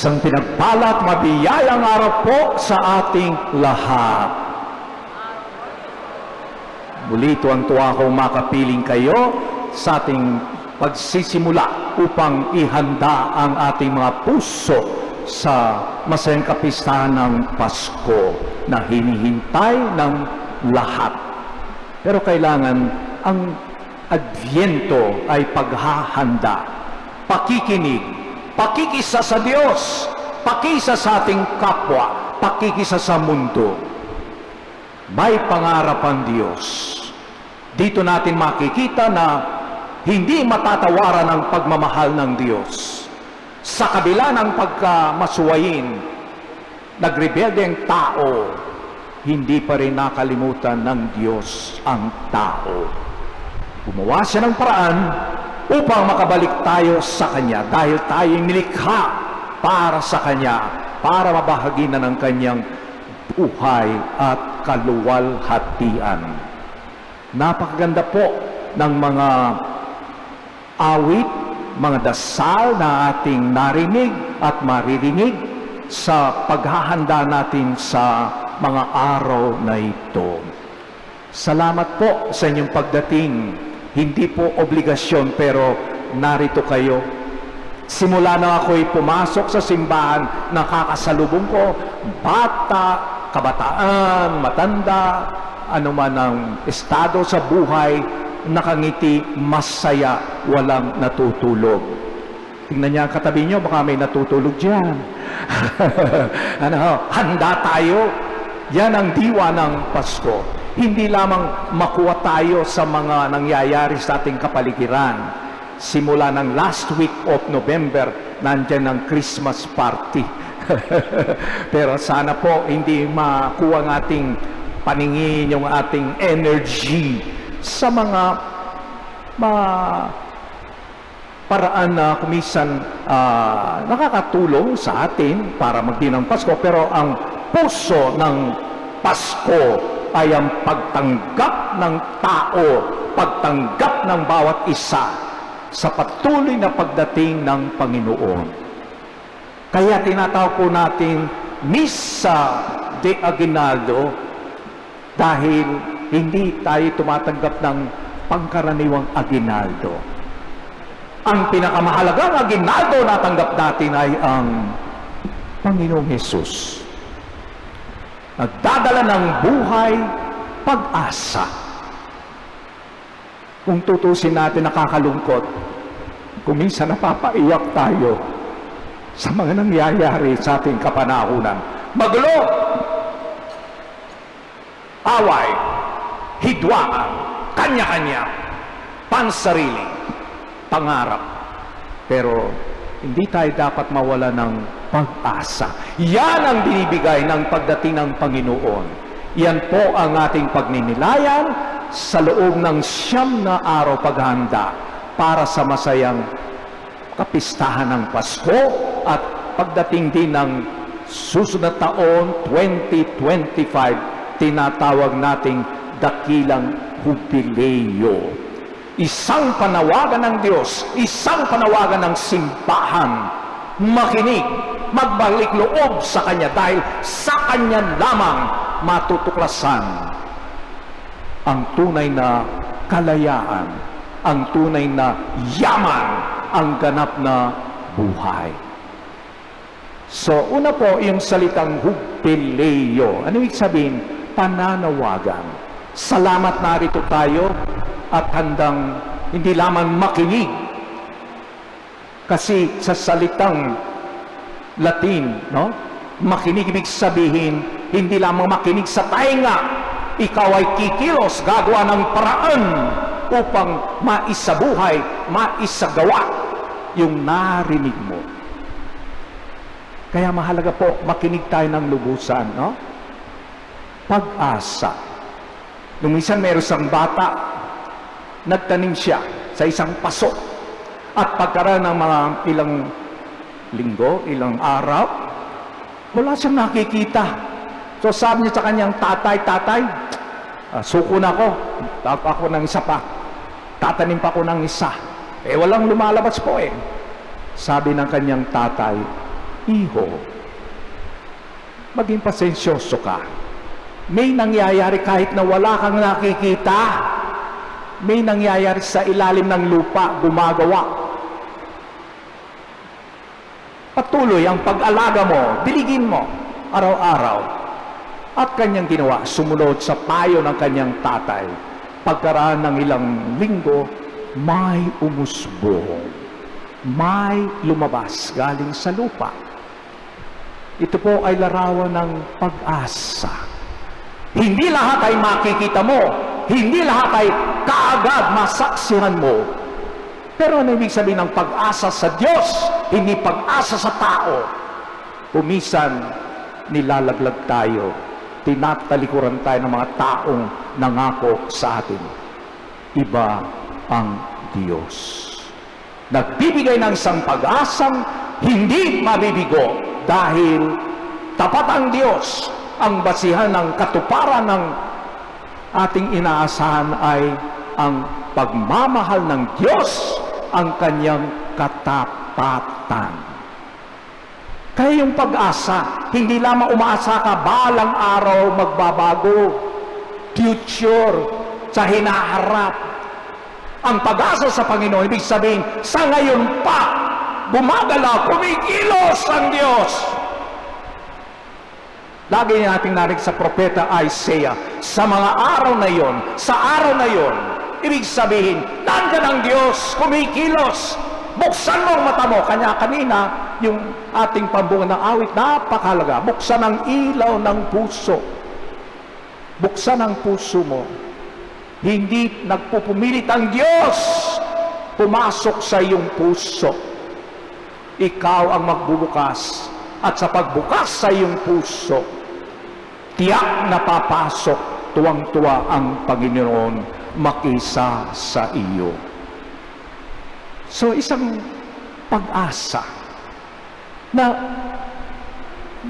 Isang pinagpala at mabiyayang araw po sa ating lahat. Muli tuwang-tuwa akong makapiling kayo sa ating pagsisimula upang ihanda ang ating mga puso sa masayang kapistahan ng Pasko na hinihintay ng lahat. Pero kailangan ang Adbyento ay paghahanda, pakikinig, pakikisa sa Diyos, pakisa sa ating kapwa, pakikisa sa mundo. May pangarap ang Diyos. Dito natin makikita na hindi matatawaran ang pagmamahal ng Diyos. Sa kabila ng pagkamasuwayin, nagrebelde ang tao, hindi pa rin nakalimutan ng Diyos ang tao. Gumawa siya ng paraan upang makabalik tayo sa Kanya dahil tayo'y nilikha para sa Kanya, para mabahagi na ng Kanyang buhay at kaluwalhatian. Napakaganda po ng mga awit, mga dasal na ating narinig at maririnig sa paghahanda natin sa mga araw na ito. Salamat po sa inyong pagdating. Hindi po obligasyon pero narito kayo. Simula na ako'y pumasok sa simbahan, nakakasalubong ko bata, kabataan, matanda, anuman ang estado sa buhay, nakangiti, masaya, walang natutulog. Tingnan niya ang katabi niyo, baka may natutulog dyan. Handa tayo. Yan ang diwa ng Pasko. Hindi lamang makuha tayo sa mga nangyayari sa ating kapaligiran. Simula ng last week of November, nandyan ang Christmas party. Pero sana po hindi makuha ng ating paningin yung ating energy sa mga paraan na kumisan nakakatulong sa atin para magdiwang ng Pasko. Pero ang puso ng Pasko ay ang pagtanggap ng tao, pagtanggap ng bawat isa sa patuloy na pagdating ng Panginoon. Kaya tinatawag po natin Misa de Aguinaldo dahil hindi tayo tumatanggap ng pangkaraniwang aguinaldo. Ang pinakamahalagang aguinaldo na tanggap natin ay ang Panginoong Hesus. Nagdadala ng buhay, pag-asa. Kung tutusin natin, nakakalungkot. Kung minsan napapaiyak tayo sa mga nangyayari sa ating kapanahunan. Magulo, away, hidwaan, kanya-kanya, pansarili, pangarap. Pero hindi tayo dapat mawala ng pag-asa. Yan ang binibigay ng pagdating ng Panginoon. Yan po ang ating pagninilayan sa loob ng 9 na araw paghahanda para sa masayang kapistahan ng Pasko at pagdating din ng susunod na taon 2025, tinatawag nating dakilang jubileo. Isang panawagan ng Diyos, isang panawagan ng simbahan, makinig, magbalik loob sa Kanya dahil sa Kanya lamang matutuklasan ang tunay na kalayaan, ang tunay na yaman, ang ganap na buhay. So, una po yung salitang jubileo. Ano ibig sabihin? Pananawagan. Salamat, narito tayo at handang hindi lamang makinig. Kasi sa salitang Latin, no? Makinig ibig sabihin, hindi lamang makinig sa tainga, ikaw ay kikilos, gagawa ng paraan upang maisabuhay, maisagawa yung narinig mo. Kaya mahalaga po, makinig tayo ng lubusan, no? Pag-asa. Nung minsan mayroon isang bata, nagtanim siya sa isang paso. At pagkaraan ng mga ilang linggo, ilang araw, wala siyang nakikita. So sabi niya sa kanyang tatay, suko na ako, tapos ako ng isa pa. Tatanim pa ako ng isa. Walang lumalabas po eh. Sabi ng kanyang tatay, iho, maging pasensyoso ka. May nangyayari kahit na wala kang nakikita. May nangyayari sa ilalim ng lupa, gumagawa. Patuloy ang pag-alaga mo, diligin mo, araw-araw. At kanyang ginawa, sumunod sa payo ng kanyang tatay. Pagkaraan ng ilang linggo, may umusbong. May lumabas galing sa lupa. Ito po ay larawan ng pag-asa. Hindi lahat ay makikita mo. Hindi lahat ay kaagad masaksihan mo. Pero ano ibig sabihin ng pag-asa sa Diyos? Hindi pag-asa sa tao. Kumisan, nilalaglag tayo. Tinatalikuran tayo ng mga taong nangako sa atin. Iba ang Diyos. Nagbibigay ng isang pag-asang hindi mabibigo dahil tapat ang Diyos. Ang basihan ng katuparan ng ating inaasahan ay ang pagmamahal ng Diyos, ang kanyang katapatan. Kaya yung pag-asa, hindi lamang umaasa ka, balang araw magbabago, future, sa hinaharap. Ang pag-asa sa Panginoon, ibig sabihin, sa ngayon pa, gumagalaw, kumikilos ang Diyos. Lagi natin narinig sa propeta Isaiah, sa mga araw na yon, sa araw na yon, ibig sabihin, nandiyan ang Diyos, kumikilos. Buksan mo ang mata mo. Kanya kanina, yung ating pambunga ng awit, napakalaga. Buksan ang ilaw ng puso. Buksan ang puso mo. Hindi nagpupumilit ang Diyos pumasok sa iyong puso. Ikaw ang magbubukas. At sa pagbukas sa iyong puso, tiyak na papasok, tuwang-tuwa ang Panginoon makisa sa iyo. So, isang pag-asa na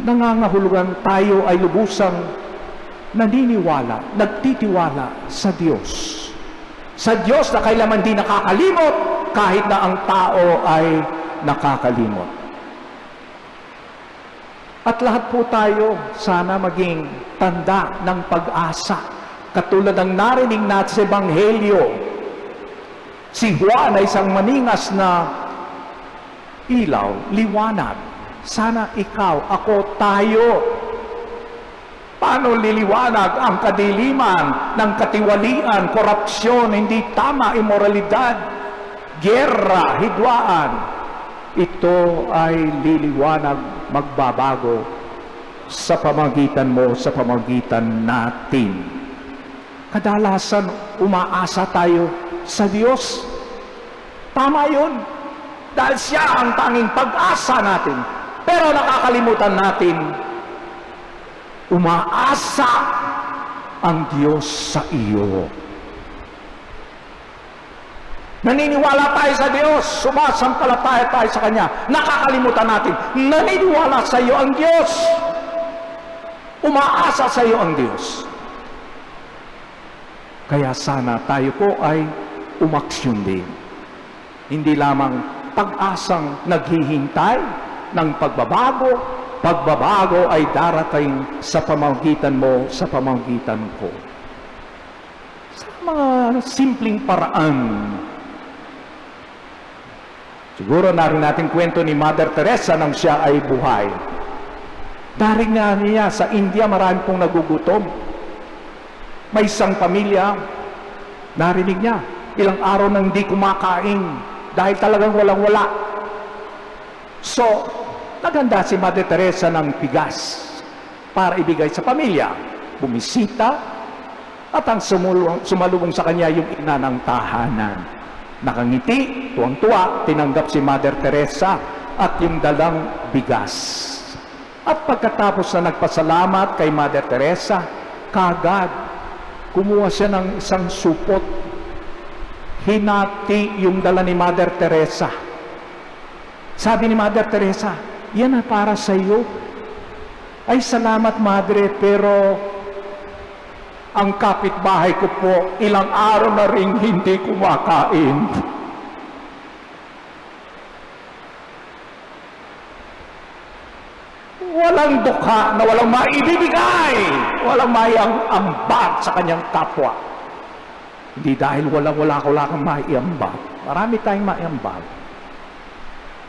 nangangahulugan tayo ay lubusang naniniwala, nagtitiwala sa Diyos. Sa Diyos na kailanman di nakakalimot kahit na ang tao ay nakakalimot. At lahat po tayo sana maging tanda ng pag-asa. Katulad ng narinig natin sa Ebanghelyo, si Juan ay isang maningas na ilaw, liwanag. Sana ikaw, ako, tayo. Paano liliwanag ang kadiliman ng katiwalian, korupsyon, hindi tama, imoralidad, gyera, hidwaan? Ito ay liliwanag, magbabago sa pamagitan mo, sa pamagitan natin. Kadalasan, umaasa tayo sa Diyos. Tama yun. Dahil siya ang tanging pag-asa natin. Pero nakakalimutan natin, umaasa ang Diyos sa iyo. Naniniwala tayo sa Diyos, sumasampalataya tayo sa Kanya. Nakakalimutan natin, naniniwala sa iyo ang Diyos. Umaasa sa iyo ang Diyos. Kaya sana tayo po ay umaksyon din. Hindi lamang pag-asang naghihintay ng pagbabago. Pagbabago ay darating sa pamamagitan mo, sa pamamagitan ko. Sa mga simpleng paraan. Siguro narinig natin kwento ni Mother Teresa nang siya ay buhay. Narinig nga niya sa India marami pong nagugutom. May isang pamilya, narinig niya, ilang araw nang hindi kumakain dahil talagang walang-wala. So, naganda si Mother Teresa ng bigas para ibigay sa pamilya. Bumisita at ang sumalubong sa kanya yung ina ng tahanan. Nakangiti, tuwang-tuwa, tinanggap si Mother Teresa at yung dalang bigas. At pagkatapos na nagpasalamat kay Mother Teresa, kagad kumuha siya ng isang supot. Hinati yung dala ni Mother Teresa. Sabi ni Mother Teresa, yan na para sa iyo. Ay, salamat, Madre, pero ang kapitbahay ko po, ilang araw na rin hindi kumakain. walang dukha, na walang maibibigay, walang maiambag sa kanyang kapwa. Hindi dahil wala kang maiambag. Marami tayong maiambag.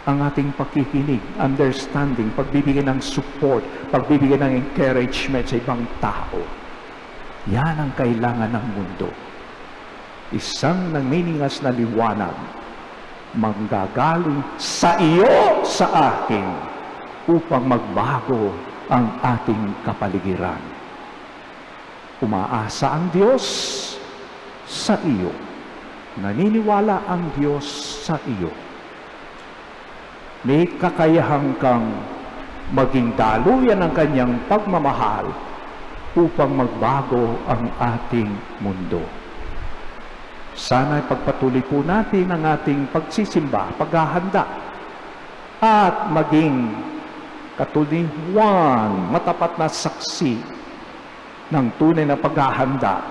Ang ating pakikinig, understanding, pagbibigay ng support, pagbibigay ng encouragement sa ibang tao. Yan ang kailangan ng mundo. Isang nangminingas na liwanag, manggagaling sa iyo, sa akin, upang magbago ang ating kapaligiran. Umaasa ang Diyos sa iyo. Naniniwala ang Diyos sa iyo. May kakayahan kang maging daluyan ng kanyang pagmamahal upang magbago ang ating mundo. Sana pagpatuloy po natin ang ating pagsisimba, paghahanda, at maging katuliwan, matapat na saksi ng tunay na paghahanda.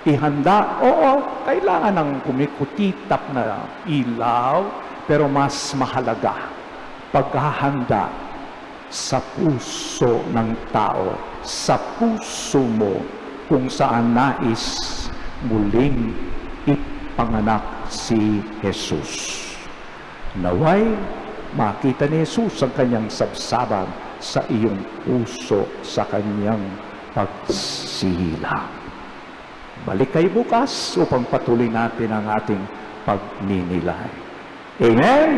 Ihanda, oo, kailangan ng kumikutitap na ilaw, pero mas mahalaga, paghahanda sa puso ng tao, sa puso mo, kung saan nais muling ipanganak si Jesus. Naway makita ni Jesus ang kanyang sabsaban sa iyong puso, sa kanyang pagsilang. Balik kayo bukas upang patuloy natin ang ating pagninilay. Amen?